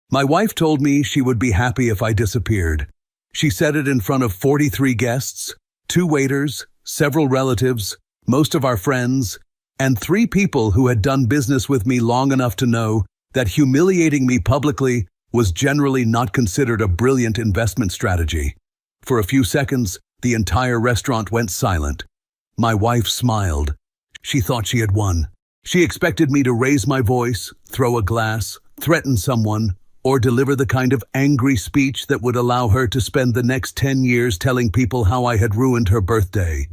My wife told me she would be happy if I disappeared. She said it in front of 43 guests, 2 waiters, several relatives, most of our friends, and 3 people who had done business with me long enough to know that humiliating me publicly was generally not considered a brilliant investment strategy. For a few seconds, the entire restaurant went silent. My wife smiled. She thought she had won. She expected me to raise my voice, throw a glass, threaten someone, or deliver the kind of angry speech that would allow her to spend the next 10 years telling people how I had ruined her birthday.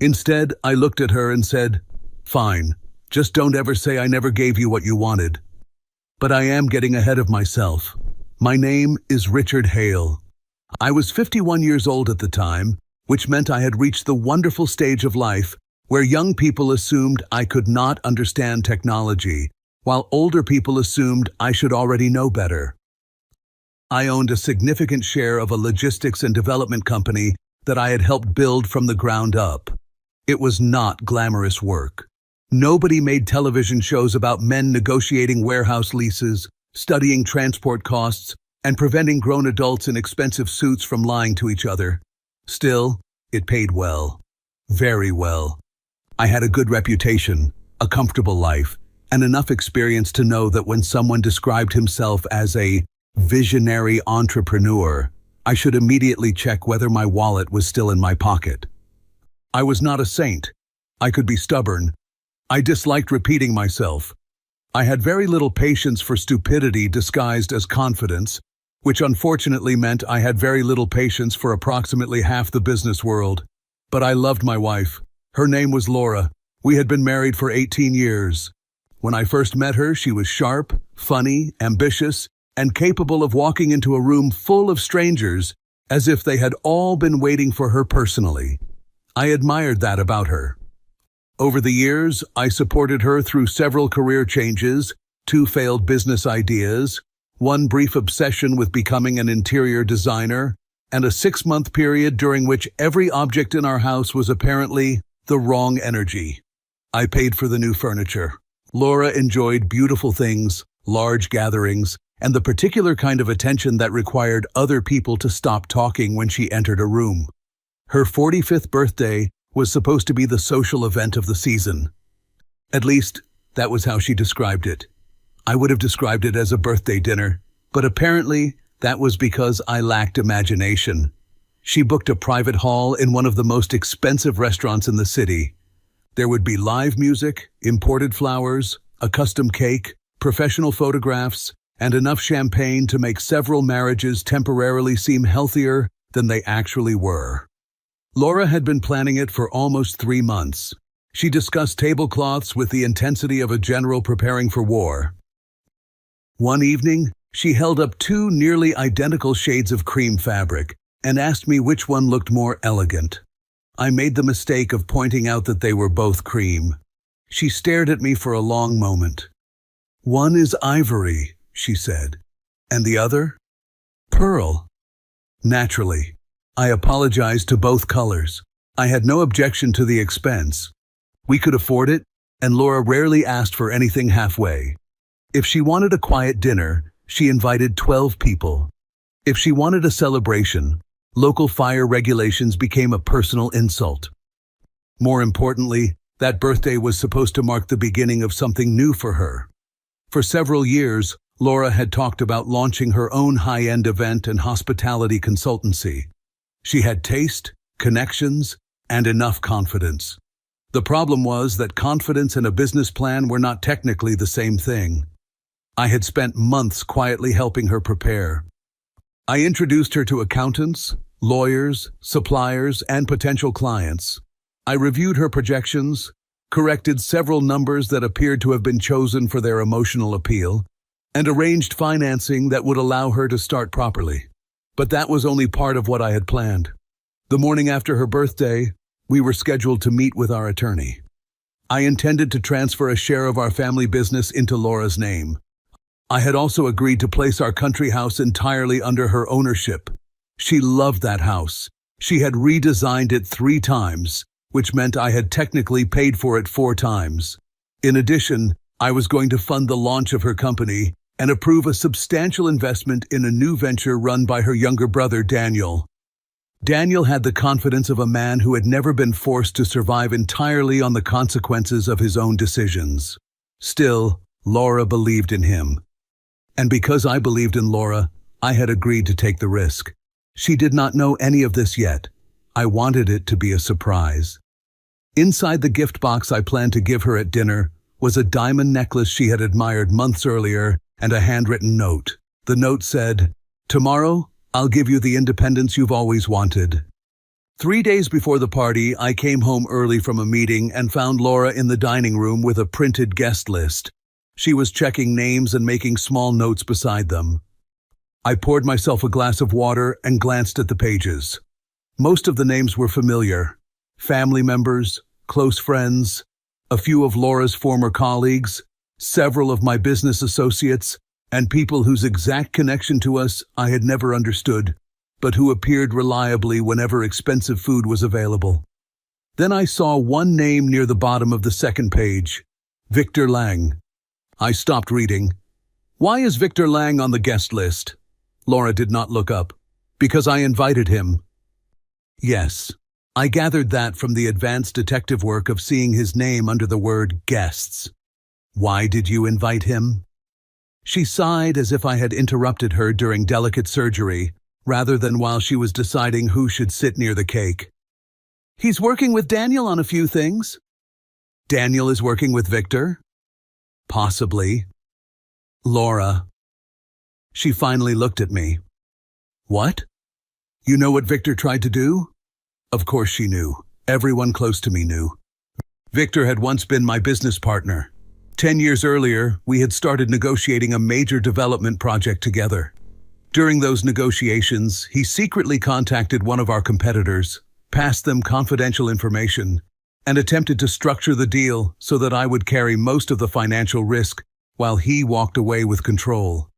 Instead, I looked at her and said, "Fine, just don't ever say I never gave you what you wanted." But I am getting ahead of myself. My name is Richard Hale. I was 51 years old at the time, which meant I had reached the wonderful stage of life where young people assumed I could not understand technology, while older people assumed I should already know better. I owned a significant share of a logistics and development company that I had helped build from the ground up. It was not glamorous work. Nobody made television shows about men negotiating warehouse leases, studying transport costs, and preventing grown adults in expensive suits from lying to each other. Still, it paid well. Very well. I had a good reputation, a comfortable life, and enough experience to know that when someone described himself as a visionary entrepreneur, I should immediately check whether my wallet was still in my pocket. I was not a saint. I could be stubborn. I disliked repeating myself. I had very little patience for stupidity disguised as confidence, which unfortunately meant I had very little patience for approximately half the business world. But I loved my wife. Her name was Laura. We had been married for 18 years. When I first met her, she was sharp, funny, ambitious, and capable of walking into a room full of strangers as if they had all been waiting for her personally. I admired that about her. Over the years, I supported her through several career changes, 2 failed business ideas, 1 brief obsession with becoming an interior designer, and a 6-month period during which every object in our house was apparently the wrong energy. I paid for the new furniture. Laura enjoyed beautiful things, large gatherings, and the particular kind of attention that required other people to stop talking when she entered a room. Her 45th birthday was supposed to be the social event of the season. At least, that was how she described it. I would have described it as a birthday dinner, but apparently that was because I lacked imagination. She booked a private hall in one of the most expensive restaurants in the city. There would be live music, imported flowers, a custom cake, professional photographs, and enough champagne to make several marriages temporarily seem healthier than they actually were. Laura had been planning it for almost 3 months. She discussed tablecloths with the intensity of a general preparing for war. One evening, she held up 2 nearly identical shades of cream fabric and asked me which one looked more elegant. I made the mistake of pointing out that they were both cream. She stared at me for a long moment. "One is ivory," she said, "and the other? Pearl." Naturally, I apologized to both colors. I had no objection to the expense. We could afford it, and Laura rarely asked for anything halfway. If she wanted a quiet dinner, she invited 12 people. If she wanted a celebration, local fire regulations became a personal insult. More importantly, that birthday was supposed to mark the beginning of something new for her. For several years, Laura had talked about launching her own high-end event and hospitality consultancy. She had taste, connections, and enough confidence. The problem was that confidence and a business plan were not technically the same thing. I had spent months quietly helping her prepare. I introduced her to accountants, lawyers, suppliers, and potential clients. I reviewed her projections, corrected several numbers that appeared to have been chosen for their emotional appeal, and arranged financing that would allow her to start properly. But that was only part of what I had planned. The morning after her birthday, we were scheduled to meet with our attorney. I intended to transfer a share of our family business into Laura's name. I had also agreed to place our country house entirely under her ownership. She loved that house. She had redesigned it 3 times, which meant I had technically paid for it 4 times. In addition, I was going to fund the launch of her company and approve a substantial investment in a new venture run by her younger brother, Daniel. Daniel had the confidence of a man who had never been forced to survive entirely on the consequences of his own decisions. Still, Laura believed in him. And because I believed in Laura, I had agreed to take the risk. She did not know any of this yet. I wanted it to be a surprise. Inside the gift box I planned to give her at dinner was a diamond necklace she had admired months earlier and a handwritten note. The note said, "Tomorrow, I'll give you the independence you've always wanted." 3 days before the party, I came home early from a meeting and found Laura in the dining room with a printed guest list. She was checking names and making small notes beside them. I poured myself a glass of water and glanced at the pages. Most of the names were familiar. Family members, close friends, a few of Laura's former colleagues, several of my business associates, and people whose exact connection to us I had never understood, but who appeared reliably whenever expensive food was available. Then I saw one name near the bottom of the second page, Victor Lang. I stopped reading. "Why is Victor Lang on the guest list?" Laura did not look up. "Because I invited him." Yes, I gathered that from the advanced detective work of seeing his name under the word guests. "Why did you invite him?" She sighed as if I had interrupted her during delicate surgery, rather than while she was deciding who should sit near the cake. "He's working with Daniel on a few things." "Daniel is working with Victor?" "Possibly." "Laura." She finally looked at me. "What? You know what Victor tried to do?" Of course she knew. Everyone close to me knew. Victor had once been my business partner. 10 years earlier, we had started negotiating a major development project together. During those negotiations, he secretly contacted one of our competitors, passed them confidential information, and attempted to structure the deal so that I would carry most of the financial risk while he walked away with control.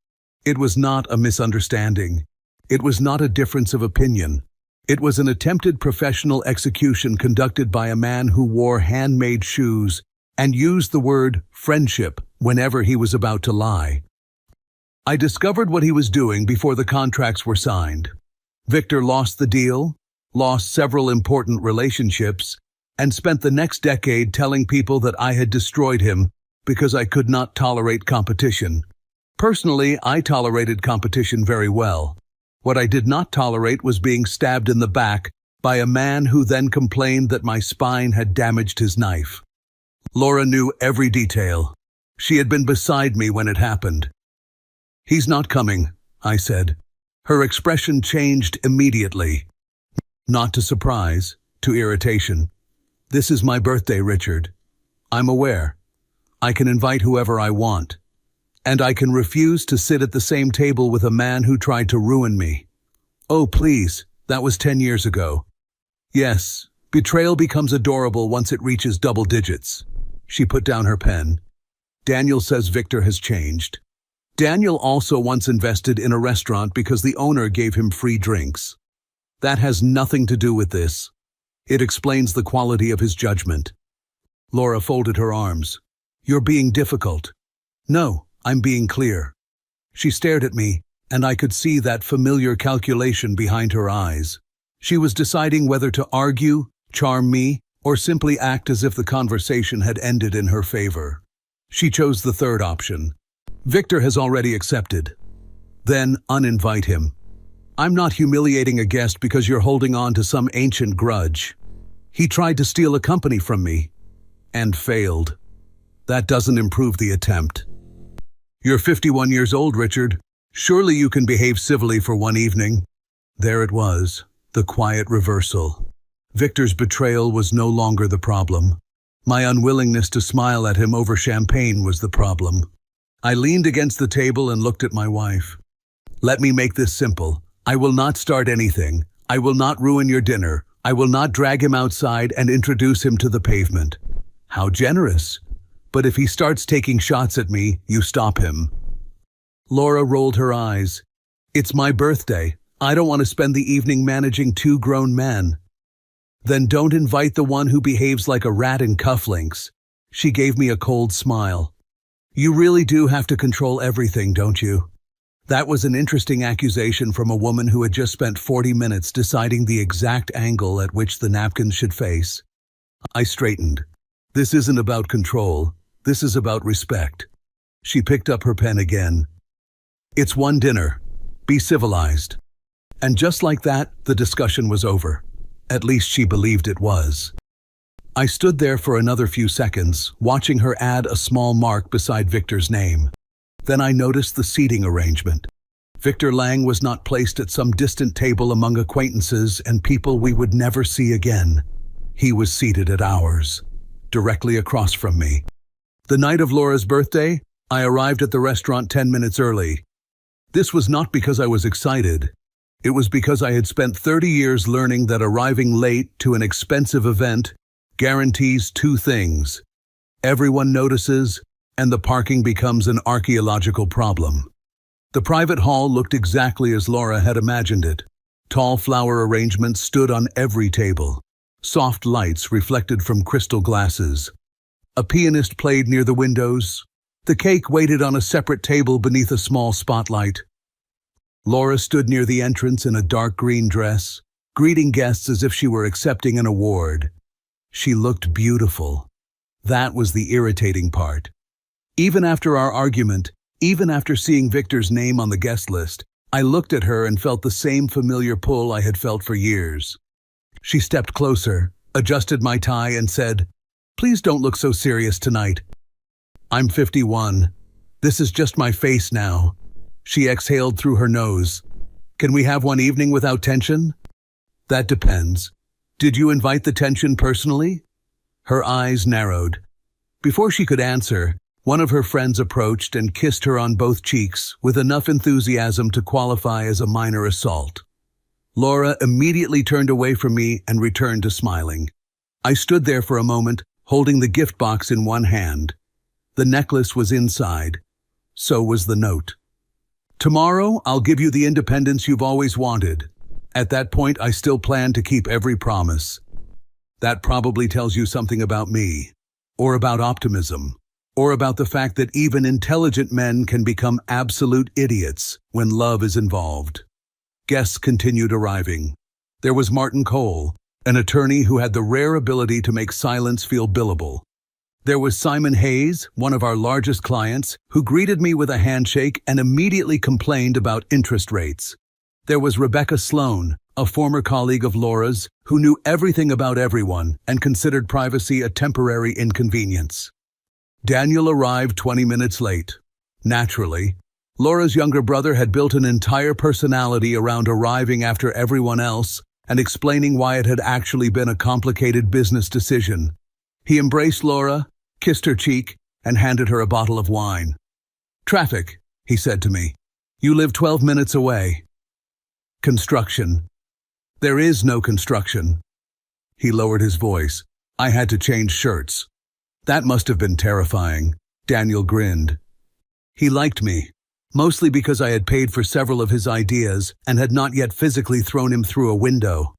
It was not a misunderstanding. It was not a difference of opinion. It was an attempted professional execution conducted by a man who wore handmade shoes and used the word friendship whenever he was about to lie. I discovered what he was doing before the contracts were signed. Victor lost the deal, lost several important relationships, and spent the next decade telling people that I had destroyed him because I could not tolerate competition. Personally, I tolerated competition very well. What I did not tolerate was being stabbed in the back by a man who then complained that my spine had damaged his knife. Laura knew every detail. She had been beside me when it happened. "He's not coming," I said. Her expression changed immediately. Not to surprise, to irritation. "This is my birthday, Richard. I'm aware. I can invite whoever I want. And I can refuse to sit at the same table with a man who tried to ruin me. Oh, please, that was 10 years ago. Yes, betrayal becomes adorable once it reaches double digits." She put down her pen. "Daniel says Victor has changed. Daniel also once invested in a restaurant because the owner gave him free drinks. That has nothing to do with this. It explains the quality of his judgment." Laura folded her arms. "You're being difficult." "No, I'm being clear." She stared at me, and I could see that familiar calculation behind her eyes. She was deciding whether to argue, charm me, or simply act as if the conversation had ended in her favor. She chose the third option. "Victor has already accepted." "Then uninvite him. I'm not humiliating a guest because you're holding on to some ancient grudge. He tried to steal a company from me, and failed. That doesn't improve the attempt. You're 51 years old, Richard. Surely you can behave civilly for one evening." There it was, the quiet reversal. Victor's betrayal was no longer the problem. My unwillingness to smile at him over champagne was the problem. I leaned against the table and looked at my wife. "Let me make this simple. I will not start anything. I will not ruin your dinner. I will not drag him outside and introduce him to the pavement." "How generous. But if he starts taking shots at me, you stop him." Laura rolled her eyes. "It's my birthday. I don't want to spend the evening managing 2 grown men." "Then don't invite the one who behaves like a rat in cufflinks." She gave me a cold smile. You really do have to control everything, don't you? That was an interesting accusation from a woman who had just spent 40 minutes deciding the exact angle at which the napkins should face. I straightened. This isn't about control. This is about respect. She picked up her pen again. It's one dinner. Be civilized. And just like that, the discussion was over. At least she believed it was. I stood there for another few seconds, watching her add a small mark beside Victor's name. Then I noticed the seating arrangement. Victor Lang was not placed at some distant table among acquaintances and people we would never see again. He was seated at ours, directly across from me. The night of Laura's birthday, I arrived at the restaurant 10 minutes early. This was not because I was excited. It was because I had spent 30 years learning that arriving late to an expensive event guarantees two things. Everyone notices, and the parking becomes an archaeological problem. The private hall looked exactly as Laura had imagined it. Tall flower arrangements stood on every table. Soft lights reflected from crystal glasses. A pianist played near the windows. The cake waited on a separate table beneath a small spotlight. Laura stood near the entrance in a dark green dress, greeting guests as if she were accepting an award. She looked beautiful. That was the irritating part. Even after our argument, even after seeing Victor's name on the guest list, I looked at her and felt the same familiar pull I had felt for years. She stepped closer, adjusted my tie, and said, "Please don't look so serious tonight. I'm 51. This is just my face now." She exhaled through her nose. "Can we have one evening without tension?" "That depends. Did you invite the tension personally?" Her eyes narrowed. Before she could answer, one of her friends approached and kissed her on both cheeks with enough enthusiasm to qualify as a minor assault. Laura immediately turned away from me and returned to smiling. I stood there for a moment, holding the gift box in one hand. The necklace was inside. So was the note. "Tomorrow, I'll give you the independence you've always wanted. At that point, I still plan to keep every promise." That probably tells you something about me, or about optimism, or about the fact that even intelligent men can become absolute idiots when love is involved. Guests continued arriving. There was Martin Cole, an attorney who had the rare ability to make silence feel billable. There was Simon Hayes, one of our largest clients, who greeted me with a handshake and immediately complained about interest rates. There was Rebecca Sloan, a former colleague of Laura's, who knew everything about everyone and considered privacy a temporary inconvenience. Daniel arrived 20 minutes late. Naturally, Laura's younger brother had built an entire personality around arriving after everyone else and explaining why it had actually been a complicated business decision. He embraced Laura, kissed her cheek, and handed her a bottle of wine. "Traffic," he said to me. "You live 12 minutes away." "Construction." "There is no construction." He lowered his voice. I had to change shirts. "That must have been terrifying." Daniel grinned. He liked me, mostly because I had paid for several of his ideas and had not yet physically thrown him through a window.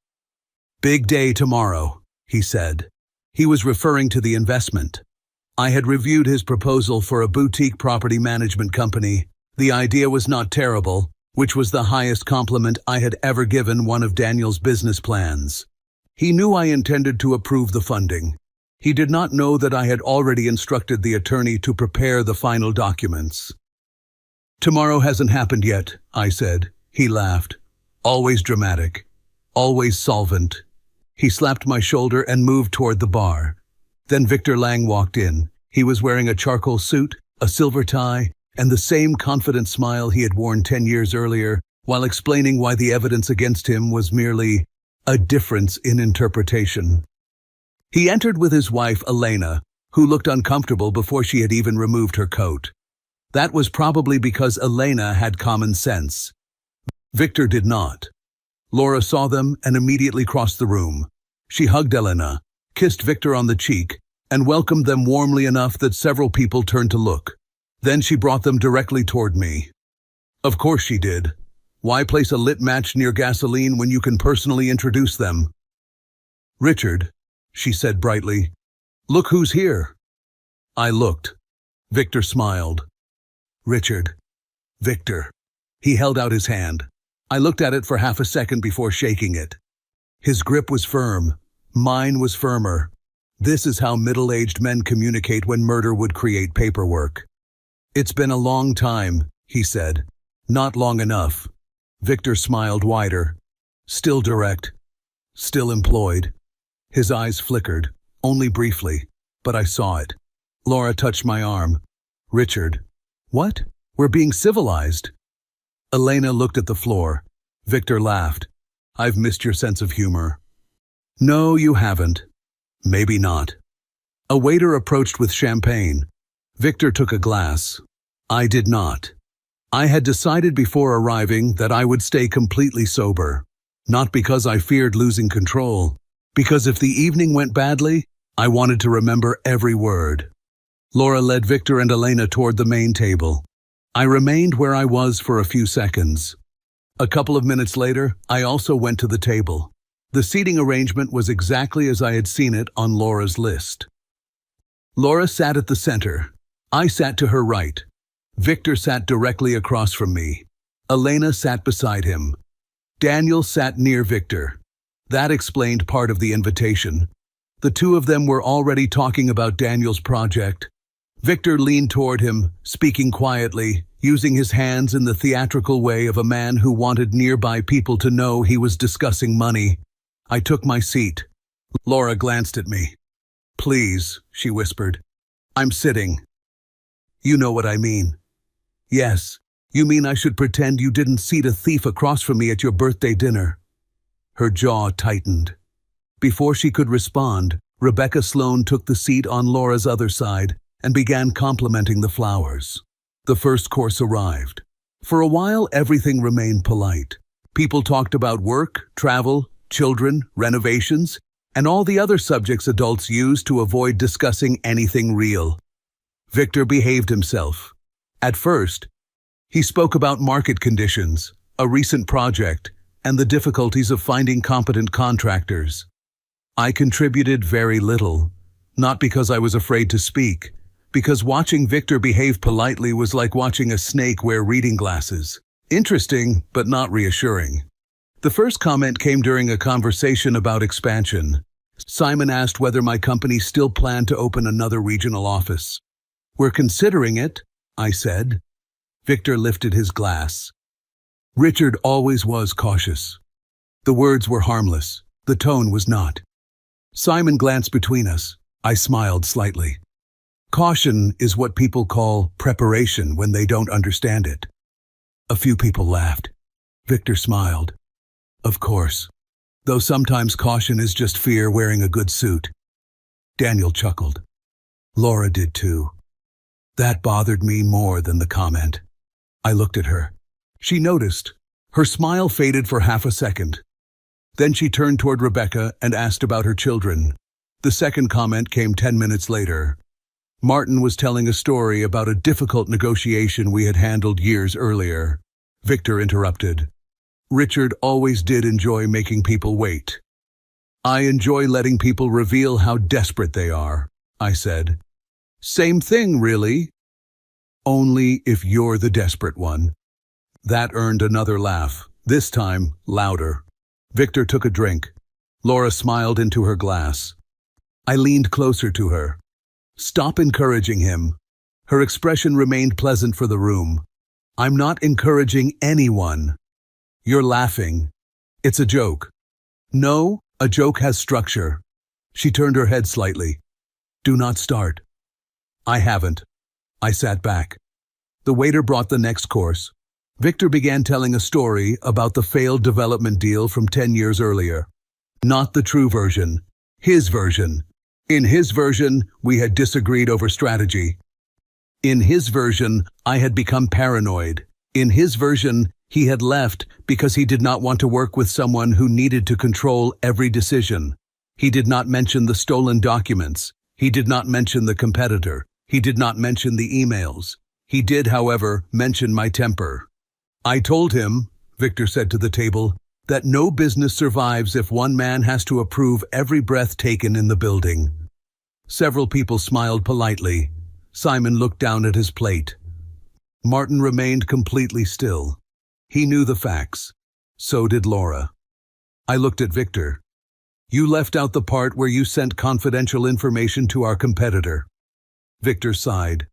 "Big day tomorrow," he said. He was referring to the investment. I had reviewed his proposal for a boutique property management company. The idea was not terrible, which was the highest compliment I had ever given one of Daniel's business plans. He knew I intended to approve the funding. He did not know that I had already instructed the attorney to prepare the final documents. "Tomorrow hasn't happened yet," I said. He laughed. "Always dramatic. Always solvent." He slapped my shoulder and moved toward the bar. Then Victor Lang walked in. He was wearing a charcoal suit, a silver tie, and the same confident smile he had worn 10 years earlier, while explaining why the evidence against him was merely a difference in interpretation. He entered with his wife, Elena, who looked uncomfortable before she had even removed her coat. That was probably because Elena had common sense. Victor did not. Laura saw them and immediately crossed the room. She hugged Elena, kissed Victor on the cheek, and welcomed them warmly enough that several people turned to look. Then she brought them directly toward me. Of course she did. Why place a lit match near gasoline when you can personally introduce them? "Richard," she said brightly, "look who's here." I looked. Victor smiled. Richard. Victor. He held out his hand. I looked at it for half a second before shaking it. His grip was firm. Mine was firmer. This is how middle-aged men communicate when murder would create paperwork. It's been a long time, he said. Not long enough. Victor smiled wider. Still direct. Still employed. His eyes flickered, only briefly, but I saw it. Laura touched my arm. Richard. What? We're being civilized. Elena looked at the floor. Victor laughed. I've missed your sense of humor. No, you haven't. Maybe not. A waiter approached with champagne. Victor took a glass. I did not. I had decided before arriving that I would stay completely sober. Not because I feared losing control, because if the evening went badly, I wanted to remember every word. Laura led Victor and Elena toward the main table. I remained where I was for a few seconds. A couple of minutes later, I also went to the table. The seating arrangement was exactly as I had seen it on Laura's list. Laura sat at the center. I sat to her right. Victor sat directly across from me. Elena sat beside him. Daniel sat near Victor. That explained part of the invitation. The two of them were already talking about Daniel's project. Victor leaned toward him, speaking quietly, using his hands in the theatrical way of a man who wanted nearby people to know he was discussing money. I took my seat. Laura glanced at me. Please, she whispered. I'm sitting. You know what I mean. Yes, you mean I should pretend you didn't seat a thief across from me at your birthday dinner. Her jaw tightened. Before she could respond, Rebecca Sloan took the seat on Laura's other side and began complimenting the flowers. The first course arrived. For a while, everything remained polite. People talked about work, travel, children, renovations, and all the other subjects adults use to avoid discussing anything real. Victor behaved himself. At first, he spoke about market conditions, a recent project, and the difficulties of finding competent contractors. I contributed very little, not because I was afraid to speak, because watching Victor behave politely was like watching a snake wear reading glasses. Interesting, but not reassuring. The first comment came during a conversation about expansion. Simon asked whether my company still planned to open another regional office. We're considering it, I said. Victor lifted his glass. Richard always was cautious. The words were harmless. The tone was not. Simon glanced between us. I smiled slightly. Caution is what people call preparation when they don't understand it. A few people laughed. Victor smiled. Of course. Though sometimes caution is just fear wearing a good suit. Daniel chuckled. Laura did too. That bothered me more than the comment. I looked at her. She noticed. Her smile faded for half a second. Then she turned toward Rebecca and asked about her children. The second comment came 10 minutes later. Martin was telling a story about a difficult negotiation we had handled years earlier. Victor interrupted. Richard always did enjoy making people wait. I enjoy letting people reveal how desperate they are, I said. Same thing, really. Only if you're the desperate one. That earned another laugh, this time louder. Victor took a drink. Laura smiled into her glass. I leaned closer to her. Stop encouraging him. Her expression remained pleasant for the room. I'm not encouraging anyone. You're laughing. It's a joke. No, a joke has structure. She turned her head slightly. Do not start. I haven't. I sat back. The waiter brought the next course. Victor began telling a story about the failed development deal from 10 years earlier. Not the true version. His version. In his version, we had disagreed over strategy. In his version, I had become paranoid. In his version, he had left because he did not want to work with someone who needed to control every decision. He did not mention the stolen documents. He did not mention the competitor. He did not mention the emails. He did, however, mention my temper. I told him, Victor said to the table, that no business survives if one man has to approve every breath taken in the building. Several people smiled politely. Simon looked down at his plate. Martin remained completely still. He knew the facts. So did Laura. I looked at Victor. You left out the part where you sent confidential information to our competitor. Victor sighed.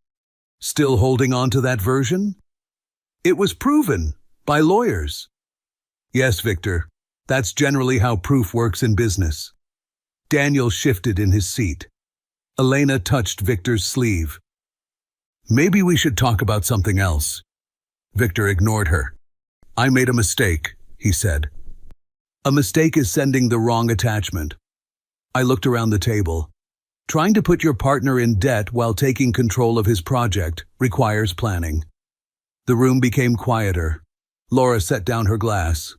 Still holding on to that version? It was proven by lawyers. Yes, Victor. That's generally how proof works in business. Daniel shifted in his seat. Elena touched Victor's sleeve. Maybe we should talk about something else. Victor ignored her. I made a mistake, he said. A mistake is sending the wrong attachment. I looked around the table. Trying to put your partner in debt while taking control of his project requires planning. The room became quieter. Laura set down her glass.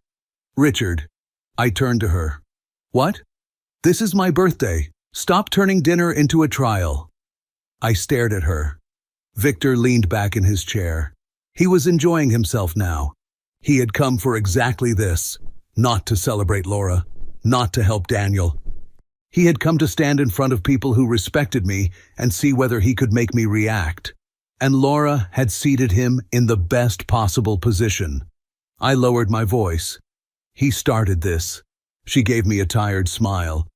Richard. I turned to her. What? This is my birthday. Stop turning dinner into a trial. I stared at her. Victor leaned back in his chair. He was enjoying himself now. He had come for exactly this. Not to celebrate Laura. Not to help Daniel. He had come to stand in front of people who respected me and see whether he could make me react. And Laura had seated him in the best possible position. I lowered my voice. He started this. She gave me a tired smile.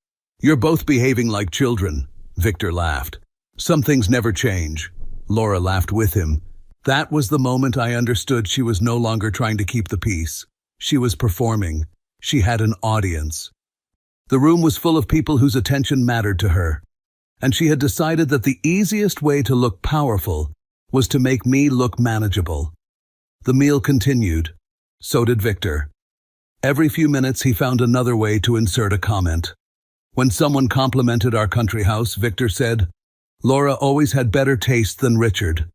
You're both behaving like children, Victor laughed. Some things never change. Laura laughed with him. That was the moment I understood she was no longer trying to keep the peace. She was performing. She had an audience. The room was full of people whose attention mattered to her. And she had decided that the easiest way to look powerful was to make me look manageable. The meal continued. So did Victor. Every few minutes he found another way to insert a comment. When someone complimented our country house, Victor said, Laura always had better taste than Richard.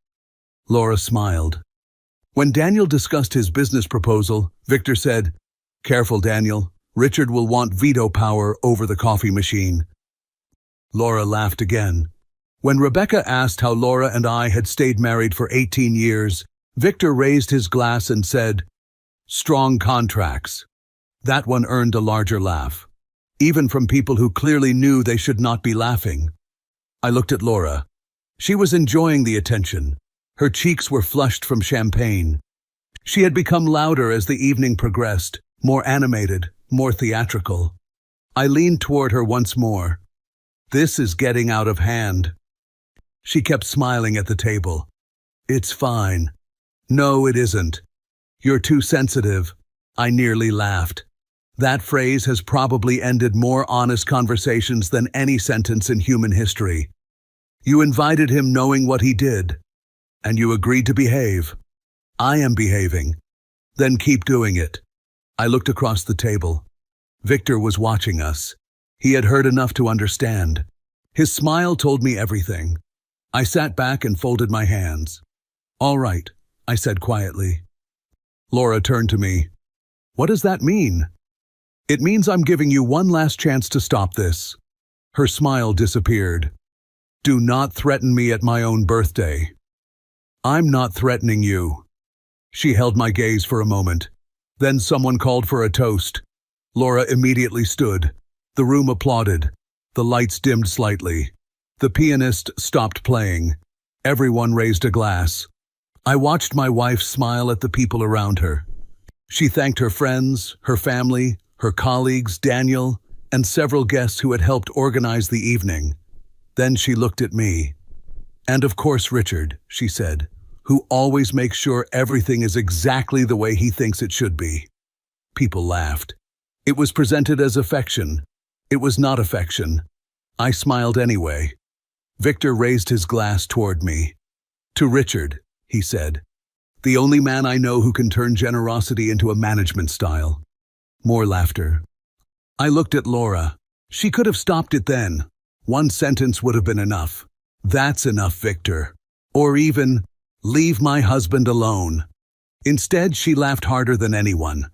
Laura smiled. When Daniel discussed his business proposal, Victor said, Careful, Daniel. Richard will want veto power over the coffee machine. Laura laughed again. When Rebecca asked how Laura and I had stayed married for 18 years, Victor raised his glass and said, Strong contracts. That one earned a larger laugh, even from people who clearly knew they should not be laughing. I looked at Laura. She was enjoying the attention. Her cheeks were flushed from champagne. She had become louder as the evening progressed, more animated, more theatrical. I leaned toward her once more. This is getting out of hand. She kept smiling at the table. It's fine. No, it isn't. You're too sensitive. I nearly laughed. That phrase has probably ended more honest conversations than any sentence in human history. You invited him knowing what he did, and you agreed to behave. I am behaving. Then keep doing it. I looked across the table. Victor was watching us. He had heard enough to understand. His smile told me everything. I sat back and folded my hands. All right, I said quietly. Laura turned to me. What does that mean? It means I'm giving you one last chance to stop this. Her smile disappeared. Do not threaten me at my own birthday. I'm not threatening you. She held my gaze for a moment. Then someone called for a toast. Laura immediately stood. The room applauded. The lights dimmed slightly. The pianist stopped playing. Everyone raised a glass. I watched my wife smile at the people around her. She thanked her friends, her family, her colleagues, Daniel, and several guests who had helped organize the evening. Then she looked at me. And of course Richard, she said, who always makes sure everything is exactly the way he thinks it should be. People laughed. It was presented as affection. It was not affection. I smiled anyway. Victor raised his glass toward me. To Richard, he said, the only man I know who can turn generosity into a management style. More laughter. I looked at Laura. She could have stopped it then. One sentence would have been enough. That's enough, Victor. Or even, leave my husband alone. Instead, she laughed harder than anyone.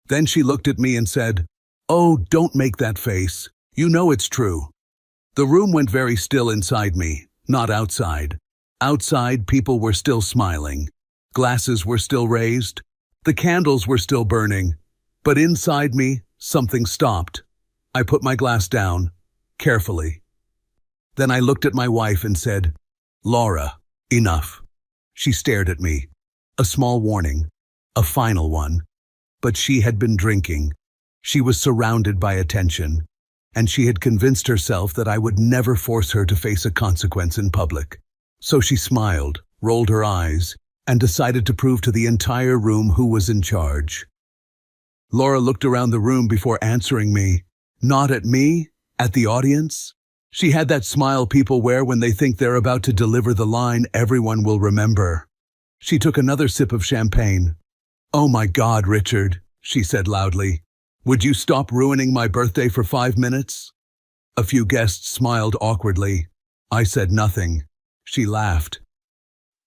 Then she looked at me and said, Oh, don't make that face. You know it's true. The room went very still inside me, not outside. Outside, people were still smiling. Glasses were still raised. The candles were still burning. But inside me, something stopped. I put my glass down, carefully. Then I looked at my wife and said, Laura, Enough. She stared at me. A small warning. A final one. But she had been drinking. She was surrounded by attention. And she had convinced herself that I would never force her to face a consequence in public. So she smiled, rolled her eyes, and decided to prove to the entire room who was in charge. Laura looked around the room before answering me. Not at me, at the audience. She had that smile people wear when they think they're about to deliver the line everyone will remember. She took another sip of champagne. "Oh my God, Richard," she said loudly. "Would you stop ruining my birthday for 5 minutes?" A few guests smiled awkwardly. I said nothing. She laughed.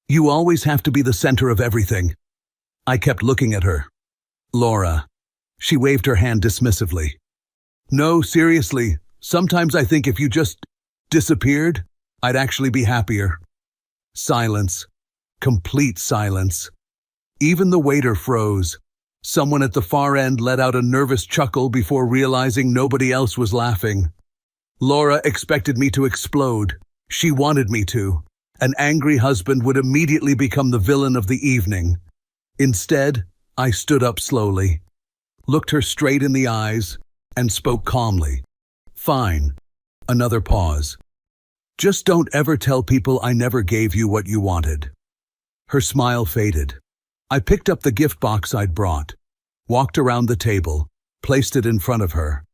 "You always have to be the center of everything." I kept looking at her. "Laura." She waved her hand dismissively. "No, seriously, sometimes I think if you just disappeared, I'd actually be happier." Silence. Complete silence. Even the waiter froze. Someone at the far end let out a nervous chuckle before realizing nobody else was laughing. Laura expected me to explode. She wanted me to. An angry husband would immediately become the villain of the evening. Instead, I stood up slowly, looked her straight in the eyes, and spoke calmly. "Fine." Another pause. "Just don't ever tell people I never gave you what you wanted." Her smile faded. I picked up the gift box I'd brought, walked around the table, placed it in front of her.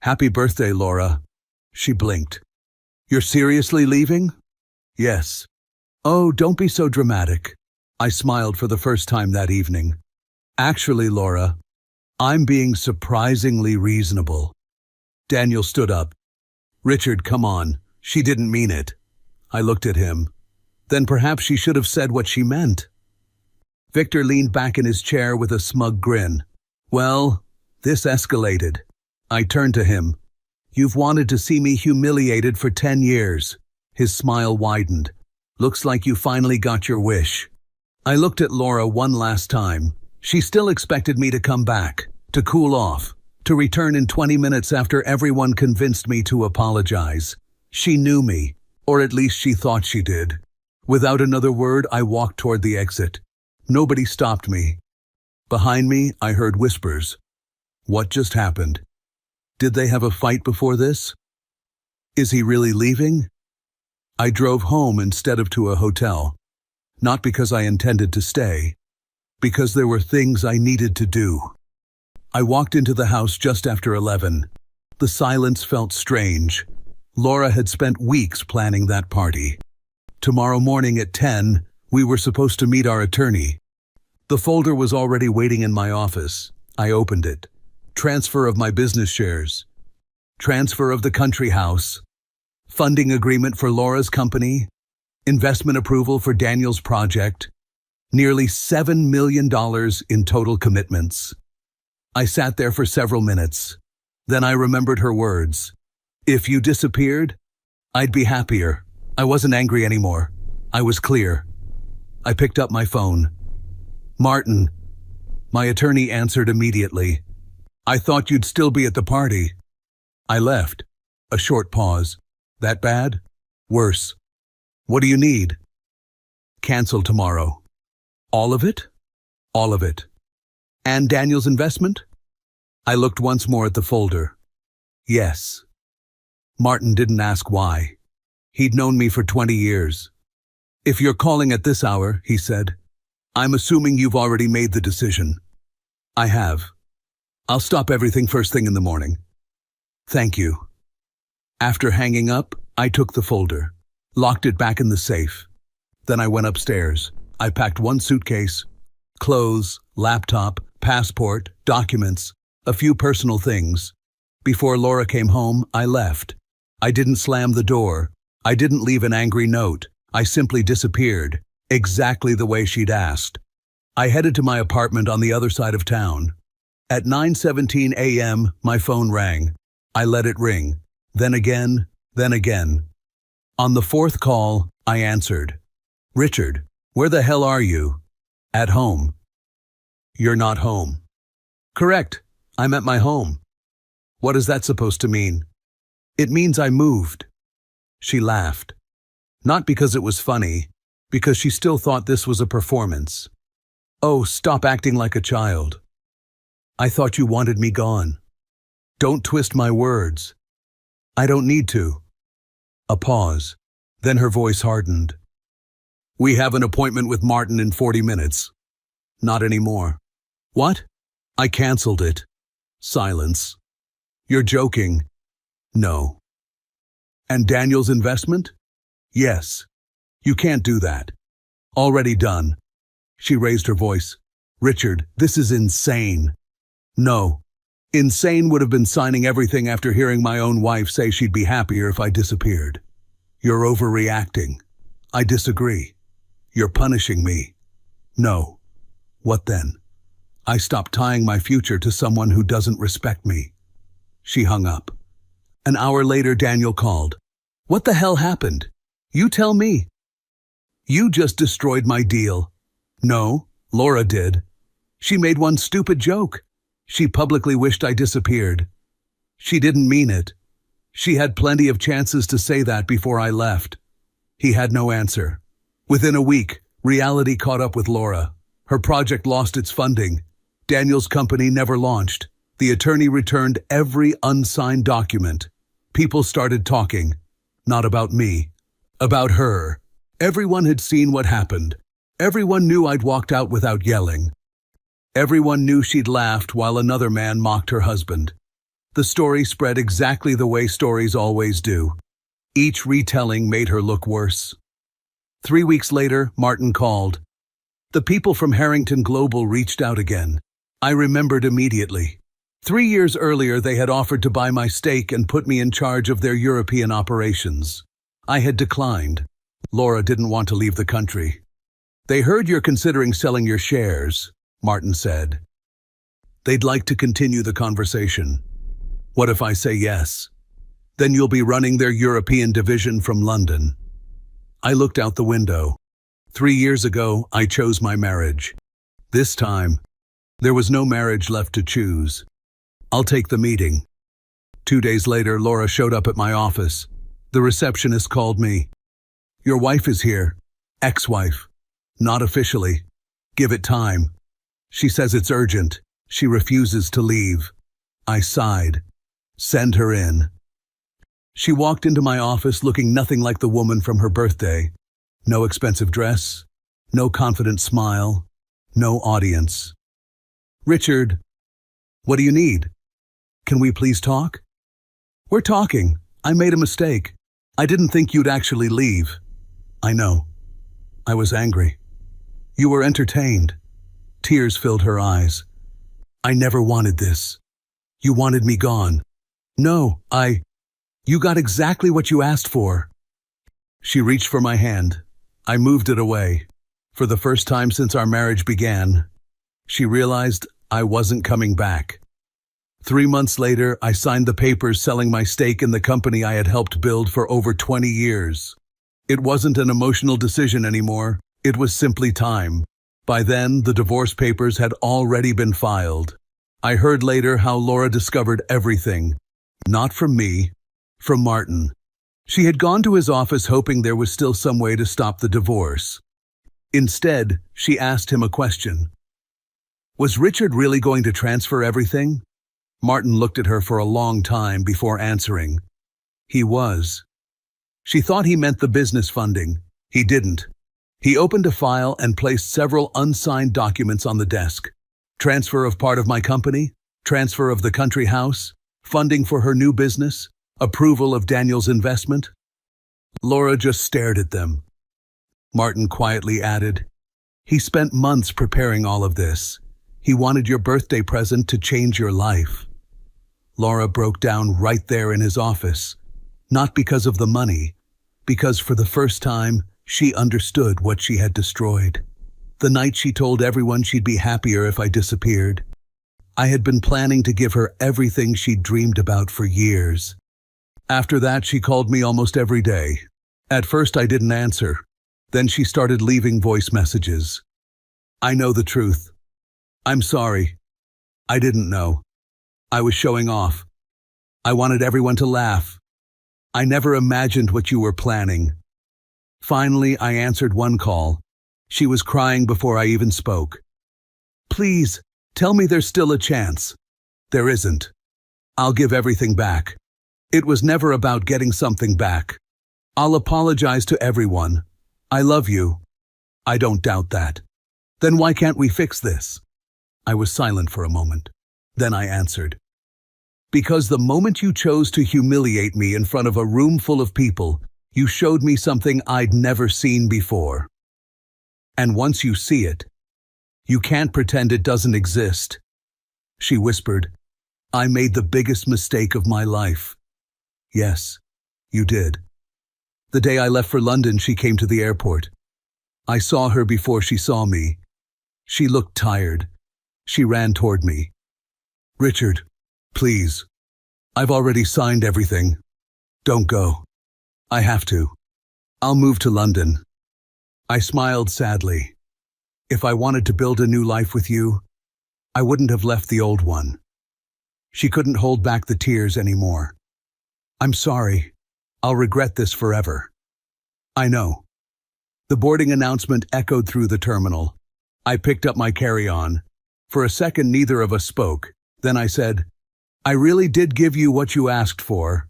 "Happy birthday, Laura." She blinked. "You're seriously leaving?" "Yes." "Oh, don't be so dramatic." I smiled for the first time that evening. "Actually, Laura, I'm being surprisingly reasonable." Daniel stood up. "Richard, come on. She didn't mean it." I looked at him. Then perhaps she should have said what she meant. Victor leaned back in his chair with a smug grin. "Well, this escalated." I turned to him. "You've wanted to see me humiliated for 10 years. His smile widened. "Looks like you finally got your wish." I looked at Laura one last time. She still expected me to come back, to cool off, to return in 20 minutes after everyone convinced me to apologize. She knew me, or at least she thought she did. Without another word, I walked toward the exit. Nobody stopped me. Behind me, I heard whispers. What just happened? Did they have a fight before this? Is he really leaving? I drove home instead of to a hotel. Not because I intended to stay, because there were things I needed to do. I walked into the house just after 11. The silence felt strange. Laura had spent weeks planning that party. Tomorrow morning at 10, we were supposed to meet our attorney. The folder was already waiting in my office. I opened it. Transfer of my business shares. Transfer of the country house. Funding agreement for Laura's company. Investment approval for Daniel's project. Nearly $7 million in total commitments. I sat there for several minutes. Then I remembered her words. If you disappeared, I'd be happier. I wasn't angry anymore. I was clear. I picked up my phone. "Martin." My attorney answered immediately. "I thought you'd still be at the party." I left. A short pause. "That bad?" "Worse." "What do you need?" "Cancel tomorrow." "All of it?" "All of it." "And Daniel's investment?" I looked once more at the folder. "Yes." Martin didn't ask why. He'd known me for 20 years. "If you're calling at this hour," he said, "I'm assuming you've already made the decision." "I have." "I'll stop everything first thing in the morning." "Thank you." After hanging up, I took the folder, locked it back in the safe. Then I went upstairs. I packed one suitcase, clothes, laptop, passport, documents, a few personal things. Before Laura came home, I left. I didn't slam the door. I didn't leave an angry note. I simply disappeared, exactly the way she'd asked. I headed to my apartment on the other side of town. At 9:17 a.m., my phone rang. I let it ring. Then again, then again. On the fourth call, I answered. "Richard, where the hell are you?" "At home." "You're not home." "Correct. I'm at my home." "What is that supposed to mean?" "It means I moved." She laughed. Not because it was funny, because she still thought this was a performance. Oh, stop acting like a child. I thought you wanted me gone. Don't twist my words. I don't need to. A pause. Then her voice hardened. We have an appointment with Martin in 40 minutes. Not anymore. What? I canceled it. Silence. You're joking. No. And Daniel's investment? Yes. You can't do that. Already done. She raised her voice. Richard, this is insane. No. Insane would have been signing everything after hearing my own wife say she'd be happier if I disappeared. You're overreacting. I disagree. You're punishing me. No. What then? I stopped tying my future to someone who doesn't respect me. She hung up. An hour later, Daniel called. What the hell happened? You tell me. You just destroyed my deal. No, Laura did. She made one stupid joke. She publicly wished I disappeared. She didn't mean it. She had plenty of chances to say that before I left. He had no answer. Within a week, reality caught up with Laura. Her project lost its funding. Daniel's company never launched. The attorney returned every unsigned document. People started talking. Not about me. About her. Everyone had seen what happened. Everyone knew I'd walked out without yelling. Everyone knew she'd laughed while another man mocked her husband. The story spread exactly the way stories always do. Each retelling made her look worse. 3 weeks later, Martin called. The people from Harrington Global reached out again. I remembered immediately. 3 years earlier, they had offered to buy my stake and put me in charge of their European operations. I had declined. Laura didn't want to leave the country. They heard you're considering selling your shares, Martin said. They'd like to continue the conversation. What if I say yes? Then you'll be running their European division from London. I looked out the window. 3 years ago, I chose my marriage. This time, there was no marriage left to choose. I'll take the meeting. 2 days later, Laura showed up at my office. The receptionist called me. Your wife is here. Ex-wife. Not officially. Give it time. She says it's urgent. She refuses to leave. I sighed. Send her in. She walked into my office looking nothing like the woman from her birthday. No expensive dress. No confident smile. No audience. Richard, what do you need? Can we please talk? We're talking. I made a mistake. I didn't think you'd actually leave. I know. I was angry. You were entertained. Tears filled her eyes. I never wanted this. You wanted me gone. No, You got exactly what you asked for. She reached for my hand. I moved it away. For the first time since our marriage began, she realized I wasn't coming back. 3 months later, I signed the papers selling my stake in the company I had helped build for over 20 years. It wasn't an emotional decision anymore. It was simply time. By then, the divorce papers had already been filed. I heard later how Laura discovered everything. Not from me, from Martin. She had gone to his office hoping there was still some way to stop the divorce. Instead, she asked him a question. Was Richard really going to transfer everything? Martin looked at her for a long time before answering. He was. She thought he meant the business funding. He didn't. He opened a file and placed several unsigned documents on the desk. Transfer of part of my company, transfer of the country house, funding for her new business, approval of Daniel's investment. Laura just stared at them. Martin quietly added, He spent months preparing all of this. He wanted your birthday present to change your life. Laura broke down right there in his office. Not because of the money, because for the first time, she understood what she had destroyed. The night she told everyone she'd be happier if I disappeared. I had been planning to give her everything she'd dreamed about for years. After that, she called me almost every day. At first, I didn't answer. Then she started leaving voice messages. I know the truth. I'm sorry. I didn't know. I was showing off. I wanted everyone to laugh. I never imagined what you were planning. Finally, I answered one call. She was crying before I even spoke. "Please, tell me there's still a chance." "There isn't. I'll give everything back. It was never about getting something back. I'll apologize to everyone. I love you." "I don't doubt that. Then why can't we fix this?" I was silent for a moment. Then I answered. "Because the moment you chose to humiliate me in front of a room full of people, you showed me something I'd never seen before. And once you see it, you can't pretend it doesn't exist." She whispered, "I made the biggest mistake of my life." "Yes, you did." The day I left for London, she came to the airport. I saw her before she saw me. She looked tired. She ran toward me. "Richard, please. I've already signed everything. Don't go. I have to. I'll move to London." I smiled sadly. If I wanted to build a new life with you, I wouldn't have left the old one. She couldn't hold back the tears anymore. "I'm sorry. I'll regret this forever." "I know." The boarding announcement echoed through the terminal. I picked up my carry-on. For a second, neither of us spoke. Then I said, "I really did give you what you asked for."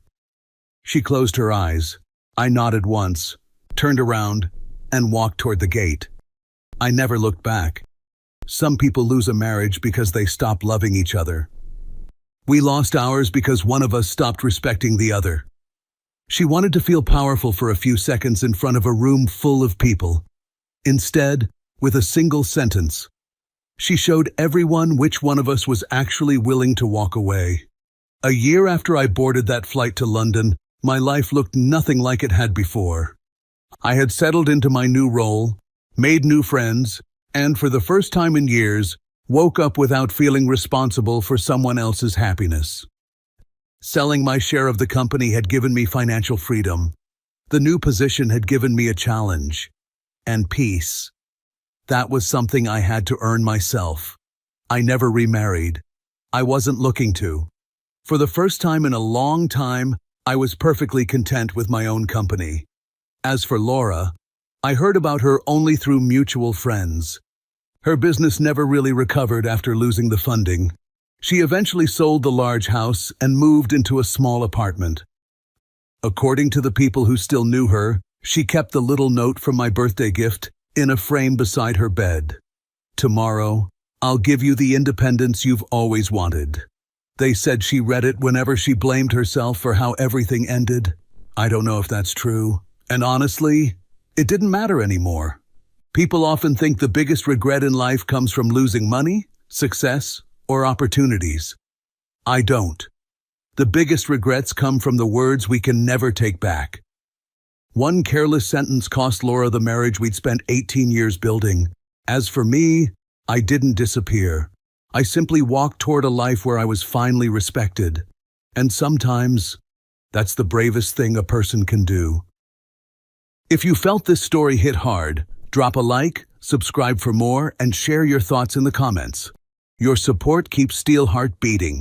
She closed her eyes. I nodded once, turned around, and walked toward the gate. I never looked back. Some people lose a marriage because they stop loving each other. We lost ours because one of us stopped respecting the other. She wanted to feel powerful for a few seconds in front of a room full of people. Instead, with a single sentence, she showed everyone which one of us was actually willing to walk away. A year after I boarded that flight to London, my life looked nothing like it had before. I had settled into my new role, made new friends, and for the first time in years, woke up without feeling responsible for someone else's happiness. Selling my share of the company had given me financial freedom. The new position had given me a challenge. And peace. That was something I had to earn myself. I never remarried. I wasn't looking to. For the first time in a long time, I was perfectly content with my own company. As for Laura, I heard about her only through mutual friends. Her business never really recovered after losing the funding. She eventually sold the large house and moved into a small apartment. According to the people who still knew her, she kept the little note from my birthday gift in a frame beside her bed. "Tomorrow, I'll give you the independence you've always wanted." They said she read it whenever she blamed herself for how everything ended. I don't know if that's true. And honestly, it didn't matter anymore. People often think the biggest regret in life comes from losing money, success, or opportunities. I don't. The biggest regrets come from the words we can never take back. One careless sentence cost Laura the marriage we'd spent 18 years building. As for me, I didn't disappear. I simply walked toward a life where I was finally respected. And sometimes, that's the bravest thing a person can do. If you felt this story hit hard, drop a like, subscribe for more, and share your thoughts in the comments. Your support keeps Steelheart beating.